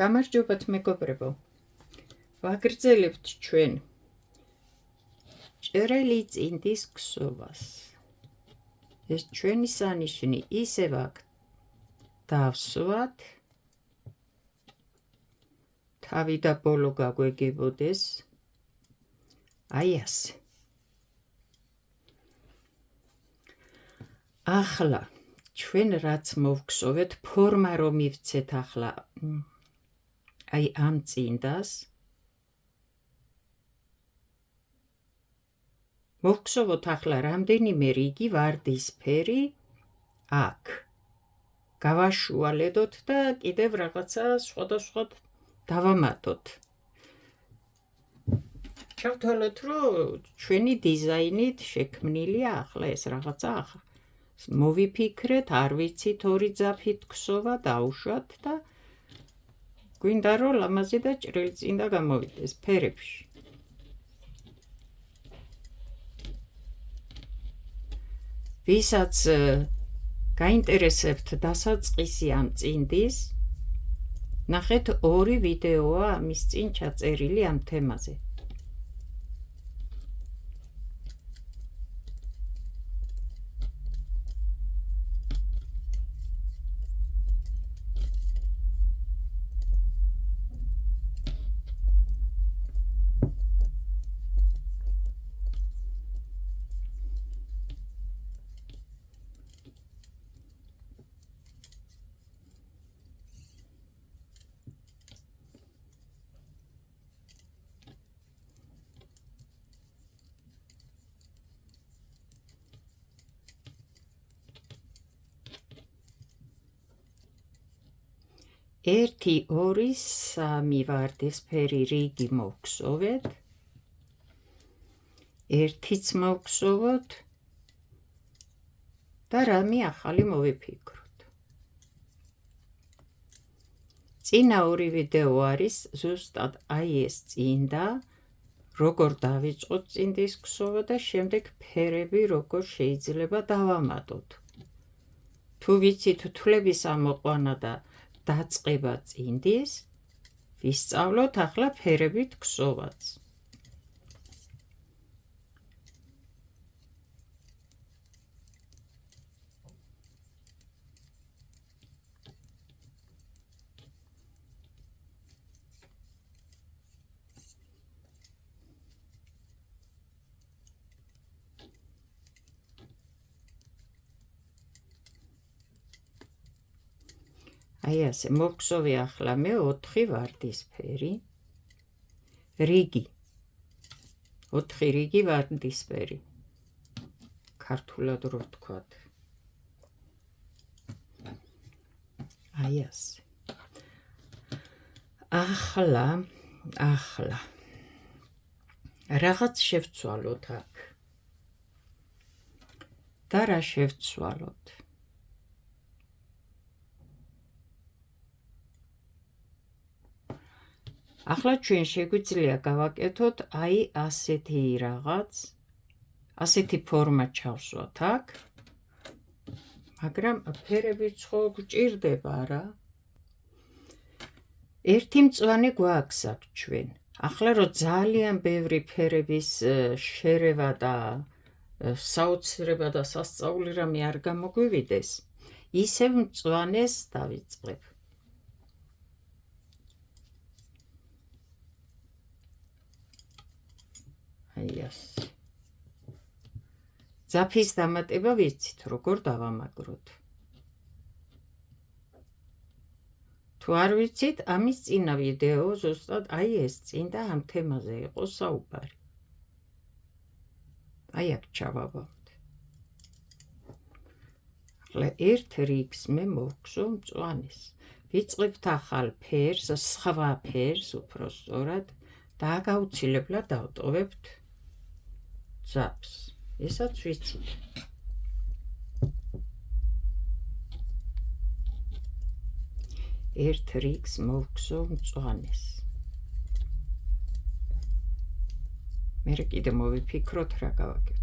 გამარჯობათ მეგობრებო, ვაგრძელებთ ჩვენ ჭრელი წინდის ქსოვას. ეს ჩვენი სანიშნი ისევ აქ დავსვათ, თავი და ბოლო გაგვეგებოდეს, აი ასე. ახლა ჩვენ რაც მოვგსოვეთ, ფორმა რომ მივცეთ ახლა აი ამ წინდას, მოვგსოვოთ ახლა რამდენიმე რიგი ვარდისფერი აქ. გავაშუალედოთ და კიდევ რაღაცა სხვადასხვა დავამატოთ. ჩავთვალოთ, რომ ჩვენი დიზაინით შექმნილია ახლა ეს რაღაცა მოვიფიქრეთ, არ ვიცით ორი ძაფით ქსოვა, დაუშვათ და გვინდა რომ ლამაზი და ჭრელი წინდა გამოვიდეს ფერებში. ვისაც გაინტერესებთ დასაწყისი ამ წინდის, ნახეთ ორი ვიდეოა ამის წინ ჩაწერილი ამ თემაზე. ერთი, ორი, სამი ვარდისფერი რიგი მოვგსოვეთ, ერთიც მოვგსოვოთ და რამე ახალი მოვიფიქროთ. წინა ორი ვიდეო არის ზუსტად აი ეს წინდა, როგორ დავიწყოთ წინდის ქსოვა და შემდეგ ფერები როგორ შეიძლება დავამატოთ. თუ ვიცით თვლების ამოყვანა და დაწყება წინდის, ვისწავლოთ ახლა ფერებით ქსოვაც. აი ასე, მოვგსოვე ახლა მე 4 ვარდისფერი რიგი. 4 რიგი ვარდისფერი. ქართულად რო ვთქვათ. აი ასე. ახლა რაღაც შევცვალოთ აქ. და რა შევცვალოთ? ახლა ჩვენ შეგვიძლია გავაკეთოთ აი ასეთი რაღაც, ასეთი ფორმა ჩავსვათ აქ, მაგრამ ფერებიც ხო გვჭირდება რა. ერთი მწვანე გვაქვს აქ ჩვენ. ახლა რომ ძალიან ბევრი ფერების შერევა და საოცრება და სასწაული რამე არ გამოგვივიდეს, ისევ მწვანეს დავიწყებ. აი ასე. ძაფის დამატება ვიცით, როგორ დავამაგროთ. თუ არ ვიცით, ამის წინა ვიდეო ზუსტად აი ეს წინდა ამ თემაზე იყო საუბარი. აი აქ ჩავაბავთ. ახლა ერთ რიგს მე მოვგსოვ მწვანეს. ვიწყებთ ახალ ფერს, სხვა ფერს უფრო სწორად და გაუცილებლად დავტოვებთ ძაფს. ესაც ვიცით. ერთ რიგს მოვგსოვ მწვანეს. მე კიდე მოვიფიქროთ რა გავაკეთოთ.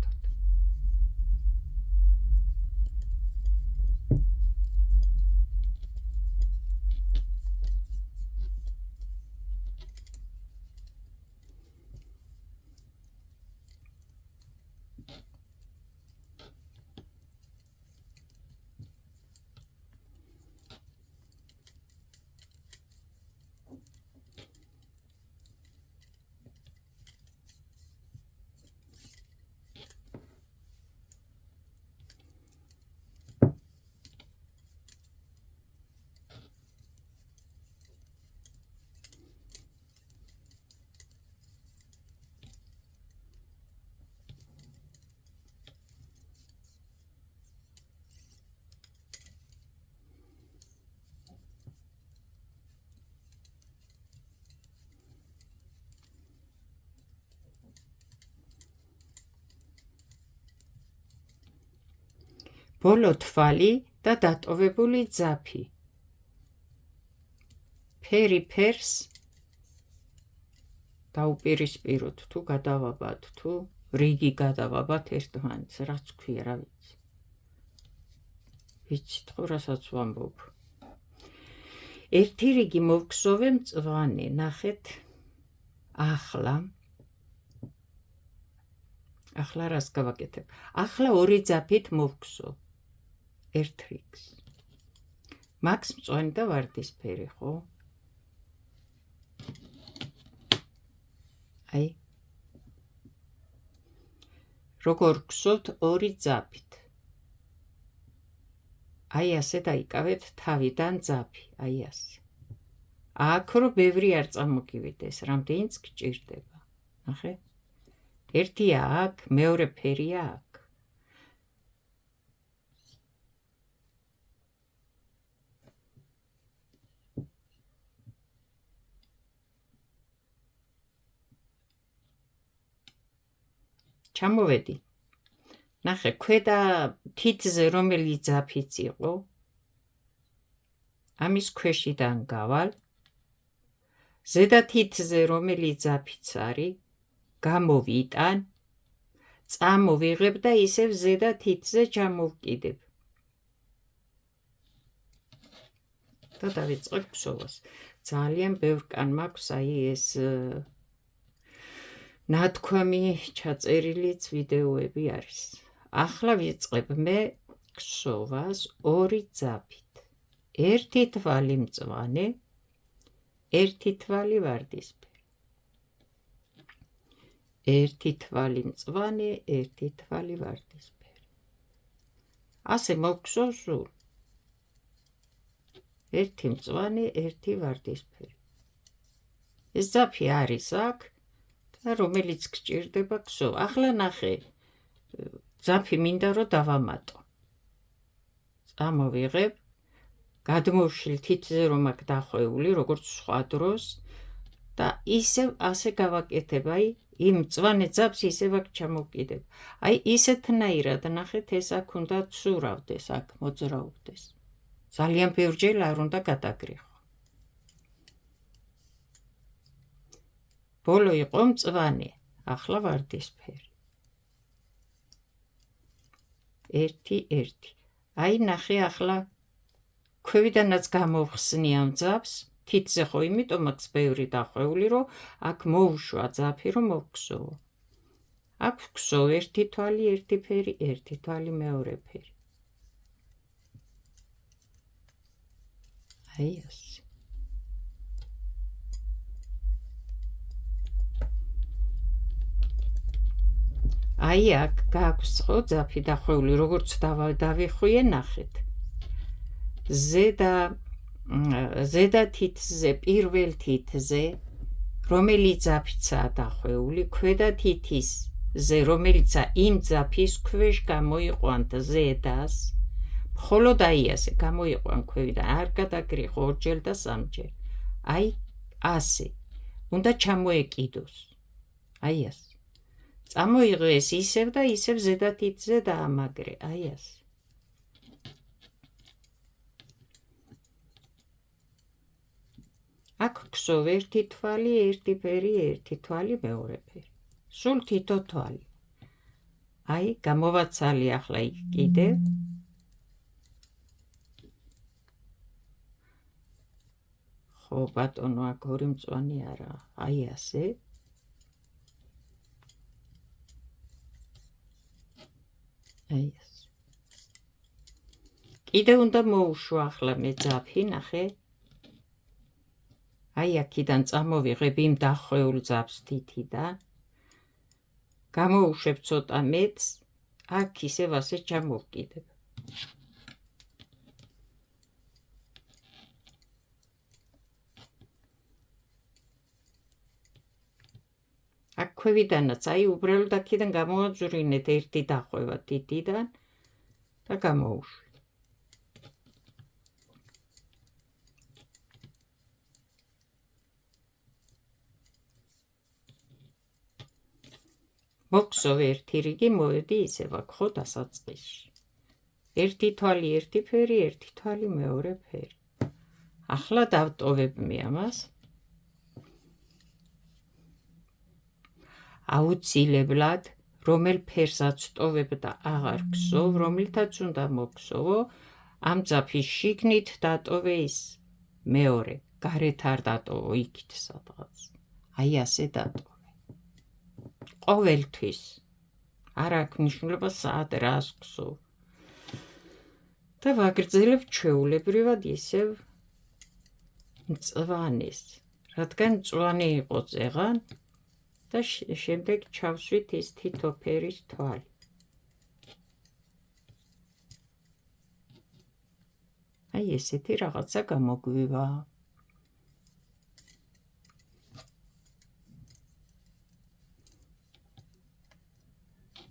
ბოლო თვალი და დატოვებული ძაფი. ფერი ფერს დაუპირისპიროთ თუ გადავაბათ თუ რიგი გადავაბათ ერთმანეთს, რაც ქვია, რა ვიცი. ვიცით ხო რასაც ვამბობ. ერთი რიგი მოვგსოვე მწვანე, ნახეთ ახლა რას გავაკეთებ? ახლა ორი ძაფით მოვგსო ერთ რიგს. მაქვს მწვანე და ვარდისფერი, ხო? აი როგორ გსოვთ ორი ძაფით. აი ასე დაიკავეთ თავიდან ძაფი, აი ასე. აქ რო ბევრი არ წამოგივიდეს, რამდენიც გჭირდება. ნახე? ერთია აქ, მეორე ფერია აქ. ჩამოვედი. ნახე, ქვედა თითზე რომელიც ძაფიც იყო, ამის ქვეშიდან გავალ, ზედა თითზე რომელიც ძაფიც არის, გამოვიტან, წამოვიღებ და ისევ ზედა თითზე ჩამოვკიდებ. და დავიწყებ გსოვას. ძალიან ბევრკან მაქვს აი ეს ნათქვამი ჩაწერილიც ვიდეოები არის. ახლა ვიწყებ მე გსოვას ორი ძაფით. ერთი თვალი მწვანე, ერთი თვალი ვარდისფერი. ერთი თვალი მწვანე, ერთი თვალი ვარდისფერი. ასე მოვგსო სულ. ერთი მწვანე, ერთი ვარდისფერი. ეს ძაფი არის აქ და რომელიც გჭირდება გსოვ. ახლა ნახე, ძაფი მინდა რომ დავამატო. წამოვიღებ, გადმოვშლ თითზე რომ აქ დახვეული, როგორც სხვა დროს და ისევ ასე გავაკეთებ, აი იმ მწვანე ძაფს ისევ აქ ჩამოვკიდებ. აი ისეთნაირად ნახეთ, ეს აქ უნდა ცურავდეს, აქ მოძრაობდეს. ძალიან ბევრჯერ არ უნდა გადაგრიხო. ბოლო იყო მწვანე, ახლა ვარდისფერი. ერთი. აი ნახე ახლა ქვევიდანაც გამოვხსნი ამ ძაფს, თითზე ხო იმიტომ აქვს ბევრი დახვეული, რომ აქ მოუშვა ძაფი, რომ მოვგსოვო. აქ ვგსოვ ერთი თვალი, ერთი ფერი, ერთი თვალი, მეორე ფერი. აი ასე. აი აქ გაქვს ხო ძაფი დახვეული, როგორც დავიხვიე, ნახეთ. ზედა თითზე, პირველ თითზე, რომელიც ძაფიცაა დახვეული, ქვედა თითზე, რომელიცა იმ ძაფის ქვეშ გამოიყვანთ ზედას, მხოლოდ აი ასე გამოიყვან ქვევიდან, არ გადაგრიხო ორჯერ და სამჯერ. აი ასე. უნდა ჩამოეკიდოს. აი ასე. წამოიღეს ისევ და ისევ ზედა თითზე დაამაგრე, აი ასე. აქ გსოვ ერთი თვალი, ერთი ფერი, ერთი თვალი, მეორე ფერი. სულ თითო თვალი. აი, გამოვაცალი ახლა იქ კიდევ. ხო, ბატონო, აქ ორი მწვანე არა, აი ასე. აი ასე. კიდევ უნდა მოუშვა ახლა მე ძაფი, ნახე. აი აქიდან წამოვიღებ იმ დახვეულ ძაფს თითიდან. გამოუშვებ ცოტა მეც, აქ ისევ ასე ჩამოვკიდებ. აქ ქვევიდანაც, აი უბრალოდ აქედან გამოვაძვრინეთ ერთი დახვევა თითიდან და გამოუშვი. მოგსოვ ერთი რიგი, მოვედი ისევ აქ ხო დასაწყისში. ერთი თვალი ერთი ფერი, ერთი თვალი მეორე ფერი. ახლა დავტოვებ მე ამას. აუცილებლად რომელ ფერსაც ტოვებ და აღარ გსოვ, რომლითაც უნდა მოგსოვო, ამ ძაფის შიგნით დატოვე ის მეორე, გარეთ არ დატოვო იქით სადღაც. აი ასე დატოვე. ყოველთვის. არ აქვს მნიშვნელობა საათ რას გსოვ. და ვაგრძელებ ჩვეულებრივად ისევ მწვანეს, რადგან მწვანე იყო წეღან და შემდეგ ჩავსვით ის თითო ფერის თვალი. აი ესეთი რაღაცა გამოგვივა.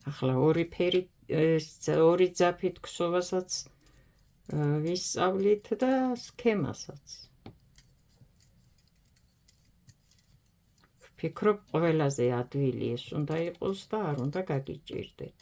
ახლა ორი ძაფით ქსოვასაც ვისწავლით და სქემასაც. ვფიქრობ ყველაზე ადვილი ეს უნდა იყოს და არ უნდა გაგიჭირდეთ.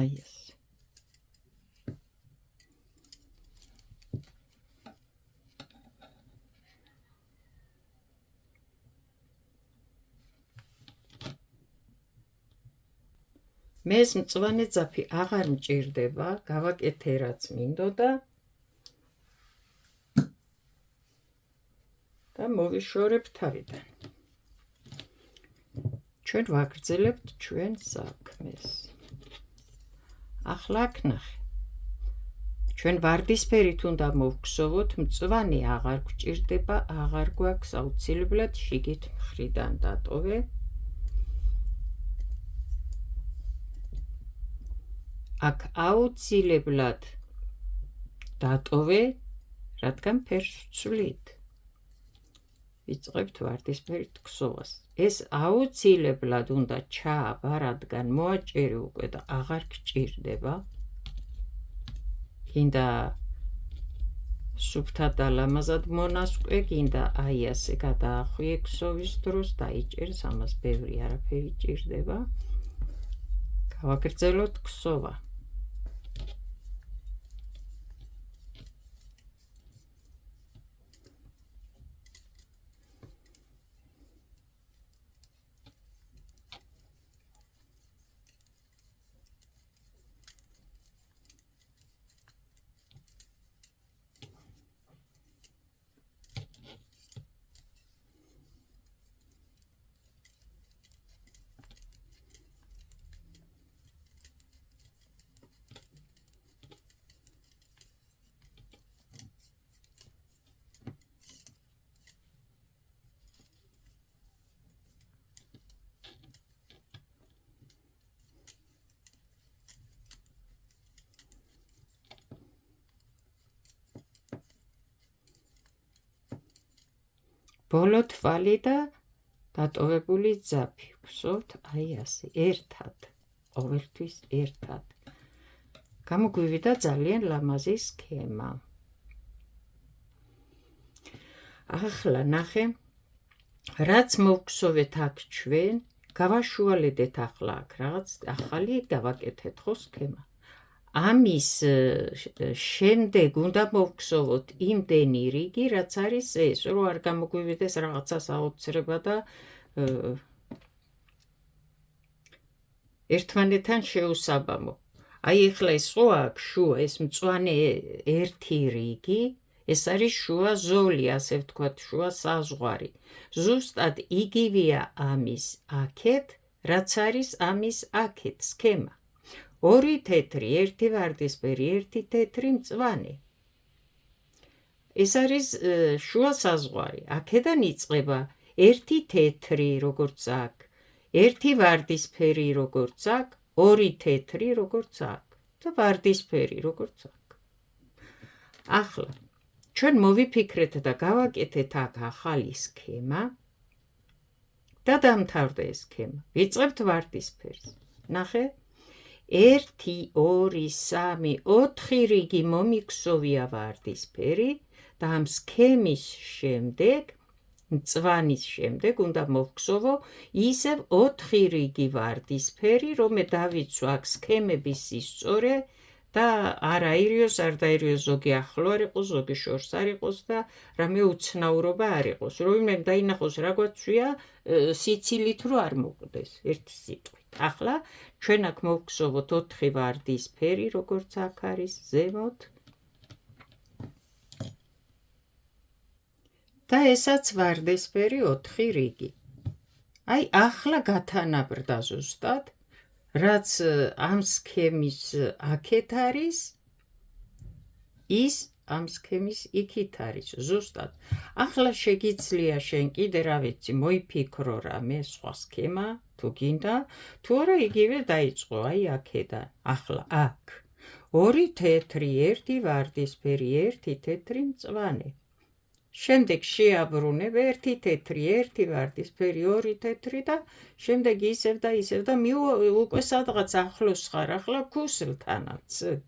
აი ეს. მე ეს მწვანე ძაფი აღარ მჭირდება, გავაკეთე რაც მინდოდა და მოვიშორებ თავიდან. ჩვენ ვაგრძელებთ ჩვენ საქმეს. ახლა აქ ნახე. ჩვენ ვარდისფერით უნდა მოვგსოვოთ, მწვანე აღარ გვჭირდება, აღარ გვაქვს აუცილებლად შიგით მხრიდან დატოვე. აქ აუცილებლად დატოვე, რადგან ფერს ვცვლით. ვიწყებთ ვარდისფერით ქსოვას. ეს აუცილებლად უნდა ჩააბა, რადგან მოაჭერი უკვე და აღარ გჭირდება. გინდა სუფთად და ლამაზად მონასკვე, გინდა აი ასე გადაახვიე ქსოვის დროს, დაიჭერს, ამას ბევრი არაფერი ჭირდება. გავაგრძელოთ ქსოვა. ბოლო თვალი და დატოვებული ძაფი ვხსოვთ აი ასე ერთად, ყოველთვის ერთად. გამოგვივიდა ძალიან ლამაზი სქემა. ახლა ნახე, რაც მოვგსოვეთ აქ ჩვენ, გავაშუალედეთ ახლა აქ რაღაც ახალი გავაკეთეთ ხო სქემა. ამის შემდეგ უნდა მოვგსოვოთ იმდენი რიგი, რაც არის ეს, რომ არ გამოგვივიდეს რაღაცა საოცრება და ერთმანეთთან შეუსაბამო. აი ახლა ეს ხო აქვს შუა, ეს მწვანე ერთი რიგი, ეს არის შუა ზოლი, ასე ვთქვათ, შუა საზღვარი. ზუსტად იგივეა ამის აქეთ, რაც არის ამის აქეთ სქემა. ორი თეთრი, ერთი ვარდისფერი, ერთი თეთრი მწვანე. ეს არის შუა საზღვარი. აქედან იწყება ერთი თეთრი, როგორც აქ, ერთი ვარდისფერი, როგორც აქ, ორი თეთრი, როგორც აქ და ვარდისფერი, როგორც აქ. ახლა ჩვენ მოვიფიქრეთ და გავაკეთეთ აქ ახალი სქემა და დამთავრდა ეს სქემა. ვიწყებთ ვარდისფერს. ნახე? 1, 2, 3, 4 რიგი მომიქსოვია ვარდისფერი და ამ სქემის შემდეგ, მწვანის შემდეგ უნდა მოვქსოვო ისევ 4 რიგი ვარდისფერი, რომ მე დავიცვა აქ სქემების სისწორე და არ აირიოს, არ დაირიოს, ზოგი ახლო არ იყოს, ზოგი შორს არ იყოს და რამე უცნაურობა არ იყოს. რომ მე დაინახოს რა გვაქვს სიცილით რო არ მოკვდეს ერთი სიტყვით. ახლა ჩვენ აქ მოვქსოვოთ 4 ვარდისფერი, როგორც აქ არის ზემოთ. და ესაც ვარდისფერი 4 რიგი. აი ახლა გათანაბრდა ზუსტად რაც ამ სქემის აქეთ არის, ის ამ სქემის იქით არის, ზუსტად. ახლა შეგიძლია შენ კიდე რა ვიცი, მოიფიქრო რამე სხვა სქემა, თუ გინდა, თუ არა იგივე დაიწყო, აი აქედან. ახლა აქ 2 თეთრი, 1 ვარდისფერი, 1 თეთრი მწვანე. შემდეგ შეაბრუნებ 1 თეთრი, 1 ვარდისფერი, 2 თეთრი და შემდეგ ისევ და ისევ და უკვე სადღაც ახლოს ხარ, ახლა ქუსლთანაც.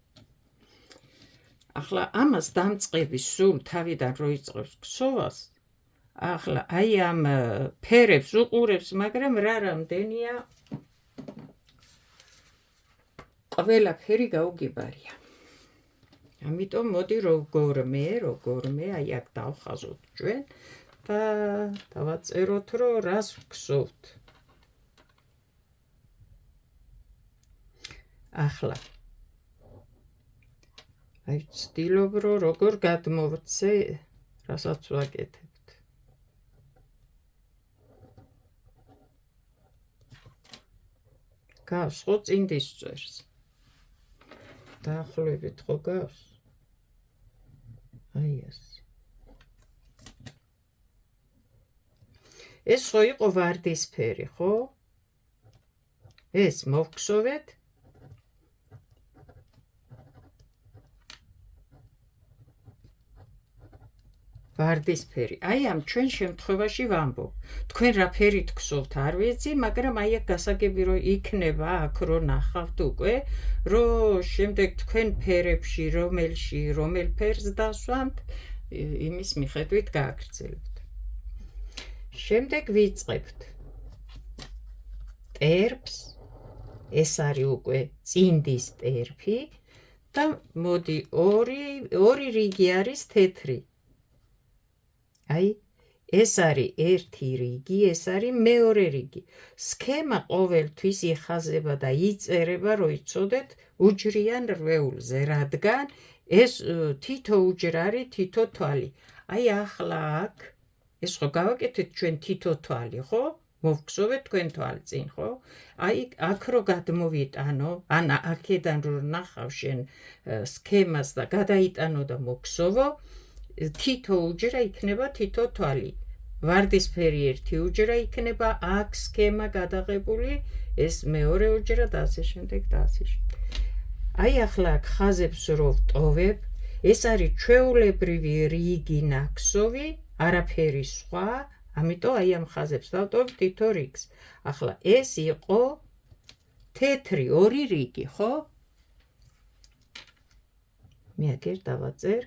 ახლა ამას დამწყები სულ თავიდან რო იწყებს ქსოვას, ახლა აი ამ ფერებს უყურებს, მაგრამ რა რამდენია ყველაფერი გაუგებარია. ამიტომ მოდი როგორმე, აი აქ დავხაზოთ ჩვენ და დავაწეროთ, რომ რას ვქსოვთ. ახლა აი ვცდილობ, რომ როგორ გადმოვცე, რასაც ვაკეთებთ. გავს ხო წინდის წვერს? დაახლოებით ხო გავს? აი ეს. ეს ხო იყო ვარდისფერი, ხო? ეს მოვქსოვეთ. ვარდისფერი. აი ამ ჩვენ შემთხვევაში ვამბობ. თქვენ რა ფერით გსოვთ არ ვიცი, მაგრამ აი აქ გასაგები რომ იქნება აქ რო ნახავთ უკვე, რომ შემდეგ თქვენ ფერებში რომელ ფერს დასვამთ, იმის მიხედვით გააგრძელებთ. შემდეგ ვიწყებთ ტერფს, ეს არის უკვე წინდის ტერფი და მოდი 2 რიგი არის თეთრი. აი ეს არის 1 რიგი, ეს არის მეორე რიგი. სქემა ყოველთვის იხაზება და იწერება, რომ იცოდეთ უჯრიან რვეულზე, რადგან ეს თითო უჯრა არის თითო თვალი. აი ახლა აქ ეს ხო გავაკეთეთ ჩვენ თითო თვალი, ხო? მოვგზოვეთ თქვენ თვალწინ, ხო? აი აქ რო გადმოვიტანო, ან აქედან რო ნახავ შენ სქემას და გადაიტანო და მოგზოვო, თითო უჯრა იქნება თითო თვალი. ვარდისფერი ერთი უჯრა იქნება, აქ სქემა გადაღებული, ეს მეორე უჯრა და ასე შემდეგ და ასე შემდეგ. აი ახლა აქ ხაზებს რო ვტოვებ, ეს არის ჩვეულებრივი რიგი ნაკსოვი, არაფერი სხვა, ამიტომ აი ამ ხაზებს დავტოვებ თითო რიგს. ახლა ეს იყო თეთრი 2 რიგი, ხო? მე აგერ დავაწერ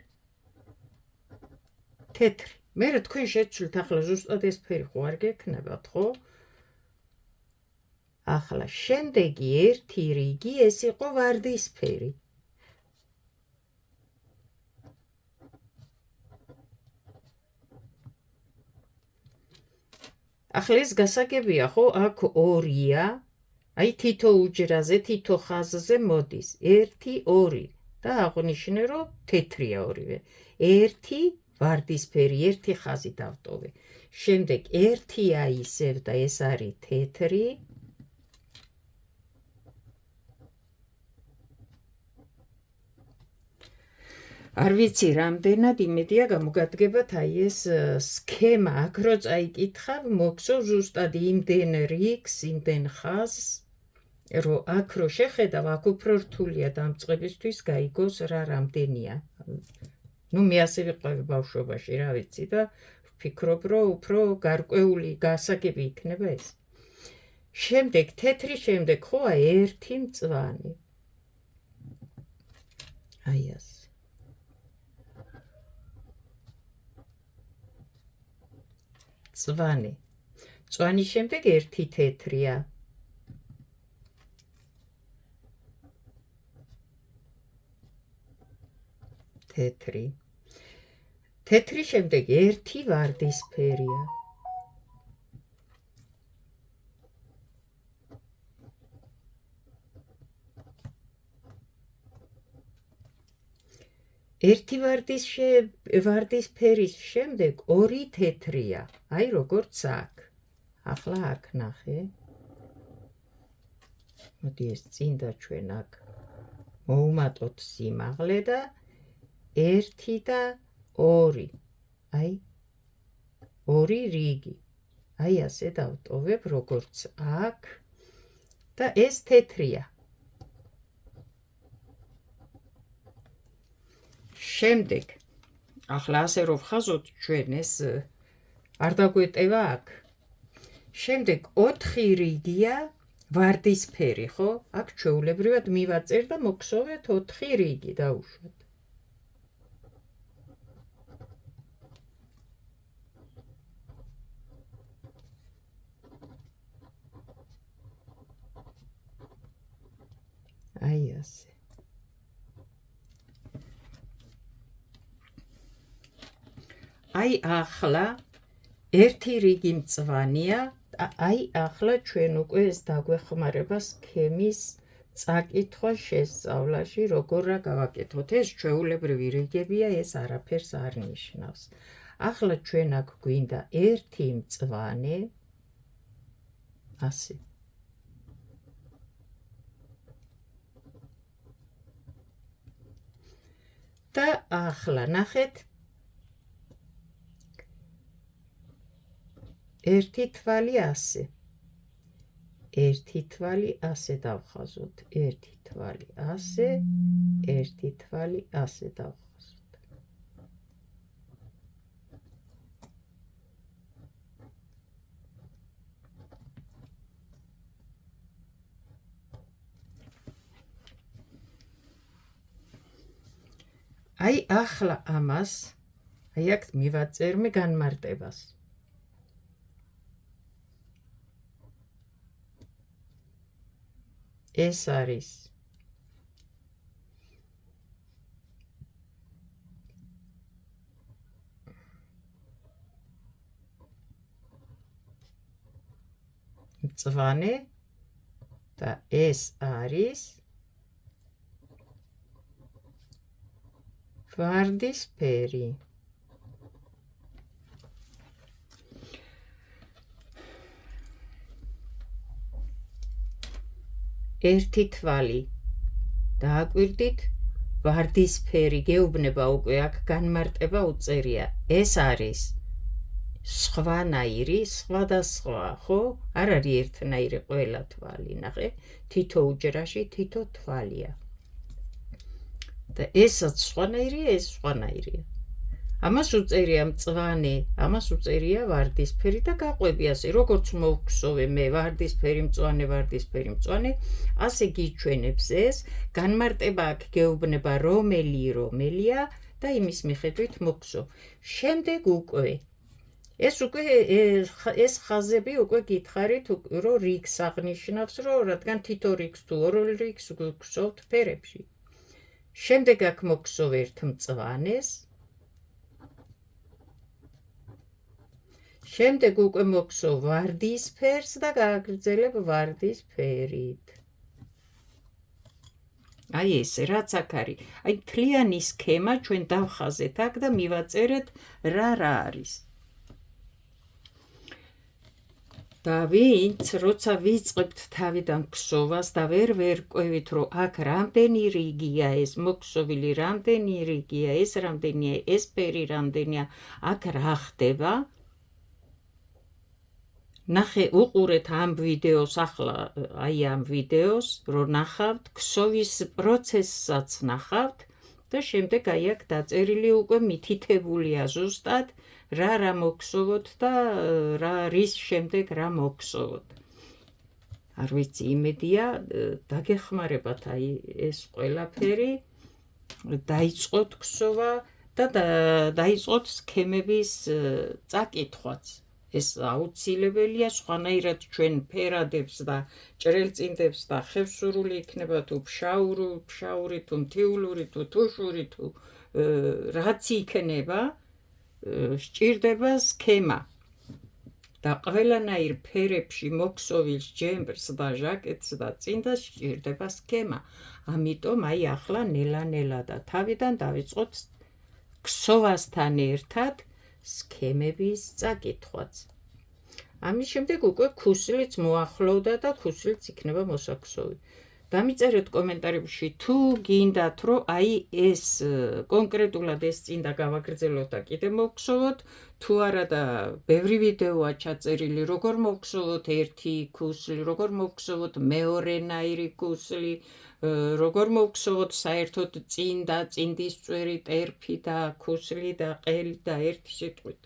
თეთრი. მე თქვენ შეცვლით ახლა ზუსტად ეს ფერი ხო არ გექნებათ, ხო? ახლა შემდეგი 1 რიგი ეს იყო ვარდისფერი. ახლა ეს გასაგებია, ხო? აქ 2-ია, აი თითო უჯრაზე, თითო ხაზზე მოდის 1, 2 და აღვნიშნე, რომ თეთრია ორივე. 1 ვარდისფერი, 1 ხაზი დავტოვე. შემდეგ 1-ია ისევ და ეს არის თეთრი. არ ვიცი რამდენად იმედია გამოგადგებათ აი ეს სქემა აქ რო წაიკითხავ მოგცო ზუსტად იმდენ რიგს იმდენ ხაზს რომ აქ რო შეხედავ აქ უფრო რთულია დამწყებისთვის გაიგოს რა რამდენია ნუ მე ასე ვიყავი ბავშვობაში რა ვიცი და ვფიქრობ რომ უფრო გარკვეული გასაგები იქნება ეს შემდეგ თეთრი შემდეგ ხო ერთი მწვანე აი ასე მწვანე მწვანის შემდეგ ერთი თეთრია თეთრი შემდეგ ერთი ვარდისფერია ერთი ვარდისფერის შემდეგ ორი თეთრია აი როგორც აქ ახლა აქ ნახე მოდი ეს წინდა ჩვენ აქ მოუმატოთ სიმაღლე და ერთი და ორი აი ორი რიგი აი ასე დავტოვებ როგორც აქ და ეს თეთრია შემდეგ ახლა ასე რომ ვხაზოთ ჩვენ ეს არ დაგვეტევა აქ შემდეგ 4 რიგია ვარდისფერი ხო აქ ჩვეულებრივად მივაწერ და მოგხსოვეთ 4 რიგი დაუშვათ აი ასე აი ახლა ერთი რიგი მწვანეა აი ახლა ჩვენ უკვე ეს დაგვეხმარება სქემის წაკითხვა შესწავლაში როგორ რა გავაკეთოთ ეს ჩვეულებრივი რიგებია ეს არაფერს არ ნიშნავს ახლა ჩვენ აქ გვინდა ერთი მწვანე ასე და ახლა ნახეთ ერთი თვალი ასე ერთი თვალი ასე დავხაზოთ ერთი თვალი ასე ერთი თვალი ასე დავხაზოთ აი ახლა ამას აი აქ მივაწერმე განმარტებას ეს არის მწვანე და ეს არის ვარდისფერი ერთი თვალი დააკვირდით ვარდისფერი გეუბნება უკვე აქ განმარტება უწერია ეს არის სხვანაირი სხვადასხვა ხო არ არის ერთნაირი ყველა თვალი ნახე თითო უჯრაში თითო თვალია და ესაც სხვანაირია ეს სხვანაირია ამას უწერია მწვანე ამას უწერია ვარდისფერი და გაყვები ასე როგორც მოვხსოვე მე ვარდისფერი მწვანე ასე გიჩვენებს ეს განმარტება აქ გეუბნება რომელია და იმის მიხედვით მოგხსო შემდეგ უკვე ეს ხაზები უკვე გითხარით რომ რიგს აღნიშნავს რომ რადგან თითო რიგს თუ ორ რიგს გხსოვთ ფერებში შემდეგ აქ მოგხსოვ ერთ მწვანეს შემდეგ უკვე მოგხსოვ ვარდისფერს და გააგრძელებ ვარდისფერით აი ესე რაც აქ არის აი მთლიანი სქემა ჩვენ დავხაზეთ აქ და მივაწერეთ რა არის და ვინც როცა ვიწყებთ თავიდან ქსოვას და ვერ ყვევით რომ აქ რამდენი რიგია ეს მოქსოვილი, რამდენი რიგია ეს, რამდენია ეს ფერი, რამდენია აქ რა ხდება, ნახე უყურეთ ამ ვიდეოს ახლა, აი ამ ვიდეოს, რომ ნახავთ ქსოვის პროცესსაც ნახავთ და შემდეგ აი აქ დაწერილი უკვე მითითებულია ზუსტად რა მოგხსოვოთ და რის შემდეგ რა მოგხსოვოთ. არ ვიცი, იმედია დაგეხმარებათ აი ეს ყველაფერი, დაიწყოთ ქსოვა და დაიწყოთ სქემების წაკითხვაც. ეს აუცილებელია, სხვანაირად ჩვენ ფერადებს და ჭრელწინდებს და ხევსურული იქნება თუ ფშაური თუ მთიულური თუ თუშური თუ რაც იქნება, სჭირდება სქემა და ყველანაირ ფერებში მოქსოვილს, ჯემპრს და ჟაკეტს და წინდას სჭირდება სქემა. ამიტომ აი ახლა ნელა და თავიდან დავიწყოთ ქსოვასთან ერთად სქემების წაკითხვაც. ამის შემდეგ უკვე ქუსლიც მოახლოვდა და ქუსლიც იქნება მოსაქსოვი. დამიწერეთ კომენტარებში თუ გინდათ რომ აი ეს კონკრეტულად ეს წინდა გავაგრძელოთ და კიდე მოგხსოვოთ, თუ არა და ბევრი ვიდეოა ჩაწერილი, როგორ მოგხსოვოთ ერთი ქუსლი, როგორ მოგხსოვოთ მეორენაირი ქუსლი, როგორ მოგხსოვოთ საერთოდ წინდა, წინდის წვერი, ტერფი და ქუსლი და ყელი და ერთი სიტყვით.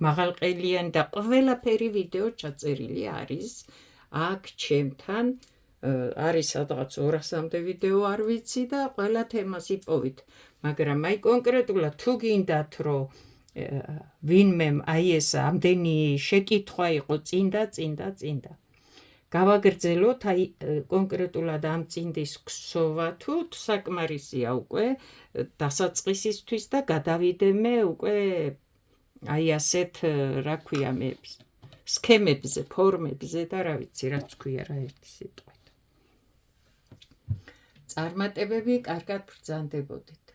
მაღალყელიანი და ყველაფერი ვიდეო ჩაწერილი არის აქ ჩემთან, არის სადღაც 200-მდე ვიდეო, არ ვიცი და ყველა თემას იპოვით, მაგრამ აი კონკრეტულად თუ გინდათ რომ ვინმემ აი ეს ამდენი შეკითხვა იყო წინდა გავაგრძელოთ აი კონკრეტულად ამ წინდის ქსოვა, თუ საკმარისია უკვე დასაწყისისთვის და გადავიდე უკვე აი ასეთ რა ქვია მე სქემებზე, ფორმებზე და რა ვიცი რაც ქვია რა ერთი სიტყვით. წარმატებები, კარგად ბრძანდებოდეთ.